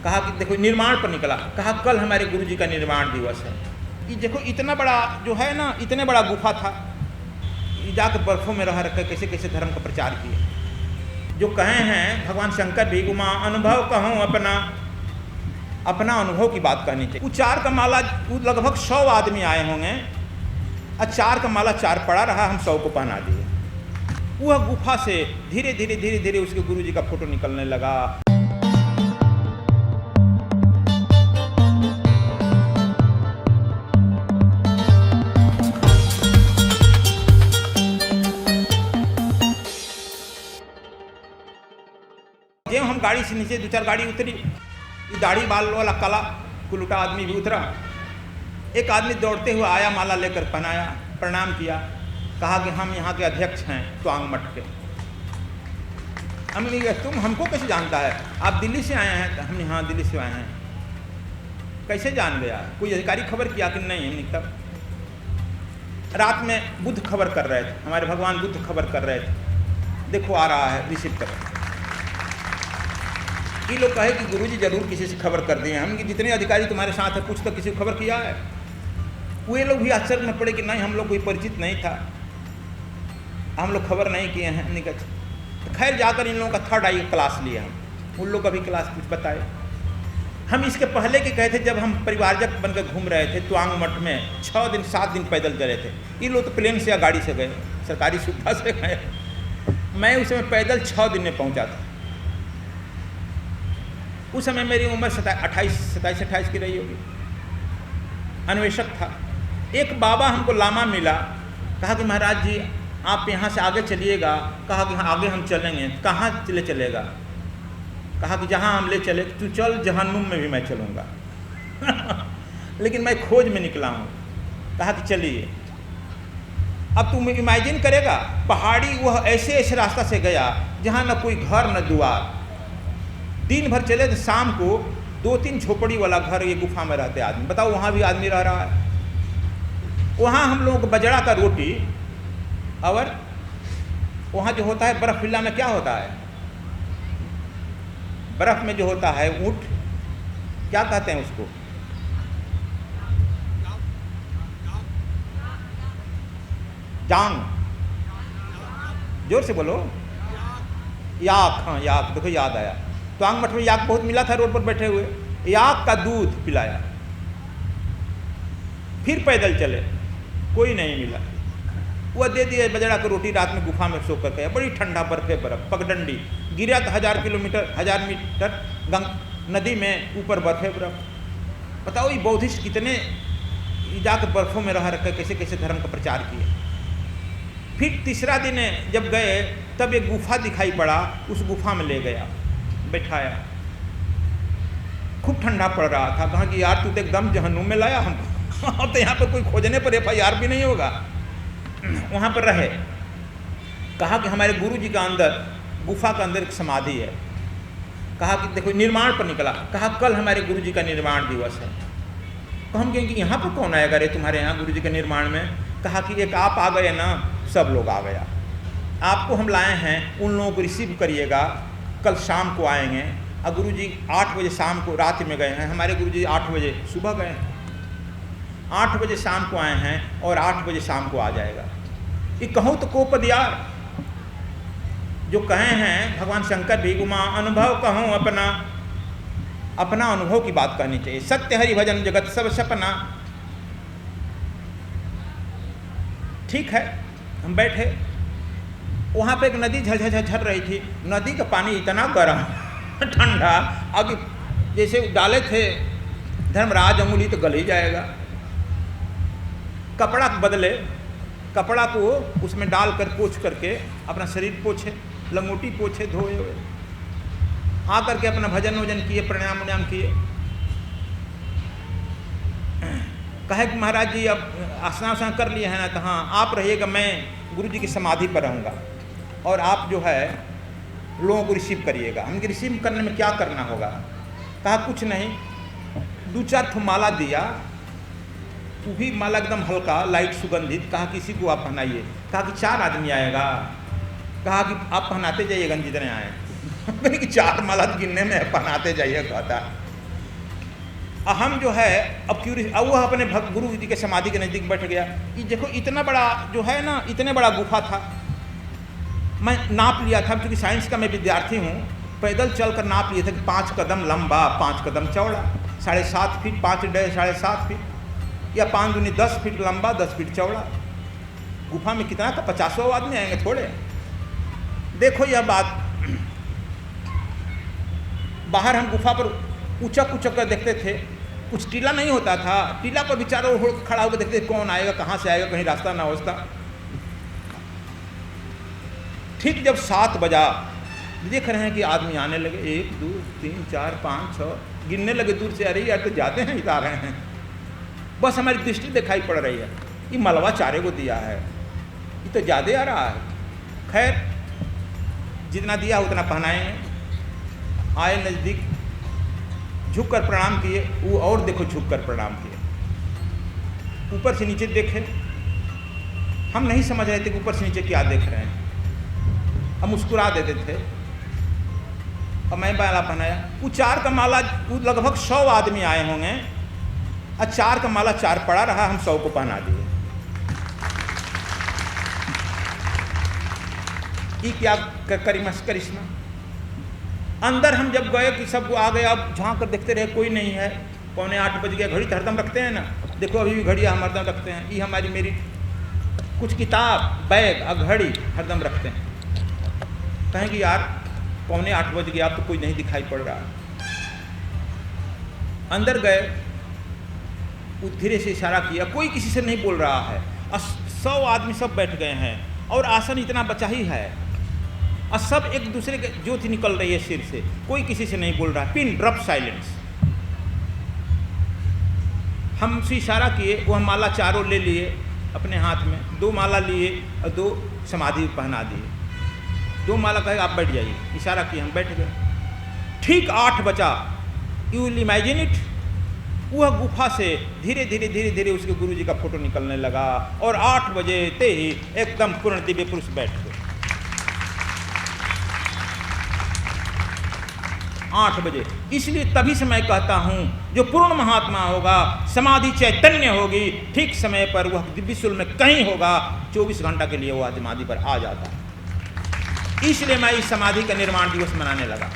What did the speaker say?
कहा कि देखो निर्माण पर निकला, कहा कल हमारे गुरु जी का निर्माण दिवस है। ये देखो इतना बड़ा जो है ना, इतने बड़ा गुफा था, जाकर बर्फों में रह रखकर कैसे कैसे धर्म का प्रचार किए। जो कहे हैं भगवान शंकर भी गुमा अनुभव कहूँ अपना अनुभव की बात कहनी चाहिए। वो 4 का माला लगभग 100 आदमी आए होंगे और 4 का माला 4 पड़ा रहा, हम 100 को पहना दिए। वह गुफा से धीरे धीरे धीरे धीरे उसके गुरु जी का फोटो निकलने लगा। जब हम गाड़ी से नीचे 2-4 गाड़ी उतरी, दाढ़ी बाल वाला काला कुलूटा आदमी भी उतरा। एक आदमी दौड़ते हुए आया, माला लेकर पहनाया, प्रणाम किया, कहा कि हम यहाँ के अध्यक्ष हैं त्वांग मठ के। हमने कहा तुम हमको कैसे जानता है, आप दिल्ली से आए हैं? तो हमने हाँ दिल्ली से आए हैं। कैसे जान गया? कोई अधिकारी खबर किया कि नहीं? हमने तब रात में बुद्ध खबर कर रहे थे, हमारे भगवान बुद्ध खबर कर रहे थे, देखो आ रहा है, रिसीव करो। ये लोग कहे कि गुरुजी जरूर किसी से खबर कर दिए। हम कि जितने अधिकारी तुम्हारे साथ है कुछ तो किसी को खबर किया है? वे लोग भी आश्चर्य में पड़े कि नहीं, हम लोग कोई परिचित नहीं था, हम लोग खबर नहीं किए हैं। हमने कहा तो खैर जाकर इन लोगों का 3rd आई क्लास लिए हम, उन लोग का भी क्लास कुछ बताए। हम इसके पहले के कहे थे, जब हम परिवारजक बनकर घूम रहे थे त्वांग मठ में 6 दिन 7 दिन पैदल चले थे। ये लोग तो प्लेन से या गाड़ी से गए, सरकारी सुविधा से गए। मैं उस समय पैदल 6 दिन में पहुँचा था। उस समय मेरी उम्र 27-28 की रही होगी। अन्वेषक था। एक बाबा हमको लामा मिला, कहा कि महाराज जी आप यहाँ से आगे चलिएगा। कहा कि हाँ आगे हम चलेंगे। कहाँ चलेगा? कहा कि जहाँ हम ले चले, तू चल, जहन्नुम में भी मैं चलूँगा। लेकिन मैं खोज में निकला हूँ। कहा कि चलिए। अब तुम इमेजिन करेगा, पहाड़ी वह ऐसे ऐसे रास्ता से गया जहाँ न कोई घर न द्वार। दिन भर चले तो शाम को 2-3 झोपड़ी वाला घर, ये गुफा में रहते आदमी। बताओ वहाँ भी आदमी रह रहा है। वहाँ हम लोगों को बजड़ा का रोटी, और वहाँ जो होता है बर्फ फिल्ला में क्या होता है, बर्फ में जो होता है ऊँट, क्या कहते हैं उसको? जांग। जोर से बोलो। याक। हाँ याक, देखो याद आया। त्वांग मठ में याक बहुत मिला था, रोड पर बैठे हुए। याक का दूध पिलाया। फिर पैदल चले, कोई नहीं मिला। वह दे दिए बजड़ा की रोटी। रात में गुफा में सो कर गया। बड़ी ठंडा बर्फे बर्फ, पगडंडी गिरा तो 1000 मीटर नदी में ऊपर बर्फे बर्फ। बताओ ये बौद्धिस्ट कितने जाकर बर्फों में रह रखे कैसे कैसे धर्म का प्रचार किए। फिर तीसरा दिन जब गए तब एक गुफा दिखाई पड़ा, उस गुफा में ले गया, बैठाया। खूब ठंडा पड़ रहा था। कहा कि यार तू तो एकदम जहन्नुम में लाया हमको। अब तो यहाँ पर कोई खोजने पर FIR भी नहीं होगा। वहाँ पर रहे। कहा कि हमारे गुरु जी का अंदर, गुफा के अंदर एक समाधि है। कहा कि देखो निर्माण पर निकला, कहा कल हमारे गुरु जी का निर्माण दिवस है। तो हम कहेंगे यहाँ पर कौन आएगा रे तुम्हारे यहाँ गुरु जी के निर्माण में? कहा कि एक आप आ गए ना, सब लोग आ गया। आपको हम लाए हैं, उन लोगों को रिसीव करिएगा, कल शाम को आएंगे। और गुरु जी 8 बजे शाम को, रात में गए हैं। हमारे गुरु जी 8 बजे सुबह गए हैं, 8 बजे शाम को आए हैं और 8 बजे शाम को आ जाएगा। ये कहूँ तो को पद यार। जो कहे हैं भगवान शंकर भी गुमा अनुभव कहूँ अपना अनुभव की बात कहनी चाहिए। सत्य हरि भजन जगत सब सपना। ठीक है, हम बैठे। वहाँ पे एक नदी झर रही थी। नदी का पानी इतना गर्म ठंडा, अब जैसे डाले थे धर्मराज अंगुली तो गल ही जाएगा। कपड़ा बदले, कपड़ा को उसमें डालकर पोंछ करके अपना शरीर पोछे, लंगोटी पोछे, धोए हुए आ करके अपना भजन वजन किए, प्रणाम उन्याम किए। कहे कि महाराज जी अब स्नान कर लिए हैं ना, तो हाँ आप रहिएगा, मैं गुरु जी की समाधि पर रहूँगा और आप जो है लोगों को रिसीव करिएगा। हमको रिसीव करने में क्या करना होगा? कहा कुछ नहीं, 2-4 ठो माला दिया, वो भी माला एकदम हल्का लाइट सुगंधित। कहा किसी को आप पहनाइए। कहा कि 4 आदमी आएगा। कहा कि आप पहनाते जाइएगा जितने आए। मैंने कि 4 माला गिनने में पहनाते जाइए कहता। हम जो है अब क्यूरियस, अब वह अपने गुरु जी के समाधि के नज़दीक बैठ गया। ये देखो इतना बड़ा जो है ना, इतने बड़ा गुफा था। मैं नाप लिया था, क्योंकि साइंस का मैं विद्यार्थी हूँ, पैदल चलकर नाप लिए थे कि 5 कदम लंबा 5 कदम चौड़ा, 7.5 फीट 5 7.5 फीट, या 5 दूनी 10 फीट लंबा 10 फीट चौड़ा। गुफा में कितना का 50 आदमी आएंगे थोड़े। देखो यह बात, बाहर हम गुफा पर उचक उचक कर देखते थे, कुछ टीला नहीं होता था, टीला पर बेचारा खड़ा होकर देखते कौन आएगा, कहाँ से आएगा, कहीं रास्ता ना होता। ठीक जब 7 बजा, देख रहे हैं कि आदमी आने लगे, 1 2 3 4 5 6 गिनने लगे दूर से। अरे यार तो जाते हैं, इधर आ रहे हैं। बस हमारी दृष्टि दिखाई पड़ रही है, ये मलबा 4 को दिया है, ये तो ज़्यादा आ रहा है। खैर जितना दिया उतना पहनाएंगे। आए नज़दीक, झुक कर प्रणाम किए, वो और देखो झुक कर प्रणाम किए। ऊपर से नीचे देखे, हम नहीं समझ रहे थे कि ऊपर से नीचे क्या देख रहे हैं, हम मुस्कुरा देते थे। और मैं माला पहनाया, वो 4 का माला, वो लगभग 100 आदमी आए होंगे, और 4 का माला 4 पड़ा रहा, हम 100 को पहना दिए। ये क्या करिश्मा। अंदर हम जब गए कि सब आ गए, अब झाँक कर देखते रहे, कोई नहीं है। 7:45 बज गया। घड़ी तो हरदम रखते हैं ना, देखो अभी भी घड़ी हम हरदम रखते हैं। ये हमारी मेरी कुछ किताब, बैग और घड़ी हरदम रखते हैं। कहें कि यार 7:45 बज गया, अब तो कोई नहीं दिखाई पड़ रहा। अंदर गए, धीरे से इशारा किया, कोई किसी से नहीं बोल रहा है। 100 आदमी सब बैठ गए हैं और आसन इतना बचा ही है, और सब एक दूसरे के ज्योति निकल रही है सिर से, कोई किसी से नहीं बोल रहा, पिन ड्रॉप साइलेंस। हमसे इशारा किए, वो हम माला 4 ले लिए अपने हाथ में, 2 माला लिए और 2 समाधि पहना दिए। 2 माला कहे आप बैठ जाइए, इशारा किए, हम बैठ गए। ठीक 8 बजा, यू विल इमेजिन इट, वह गुफा से धीरे धीरे धीरे धीरे उसके गुरु जी का फोटो निकलने लगा, और 8 बजे ते ही एकदम पूर्ण दिव्य पुरुष बैठ गए। 8 बजे। इसलिए तभी से मैं कहता हूँ, जो पूर्ण महात्मा होगा, समाधि चैतन्य होगी, ठीक समय पर वह दिव्य सुल में कहीं होगा, 24 घंटा के लिए वह समाधि पर आ जाता है। इसलिए मैं इस समाधि का निर्माण दिवस मनाने लगा।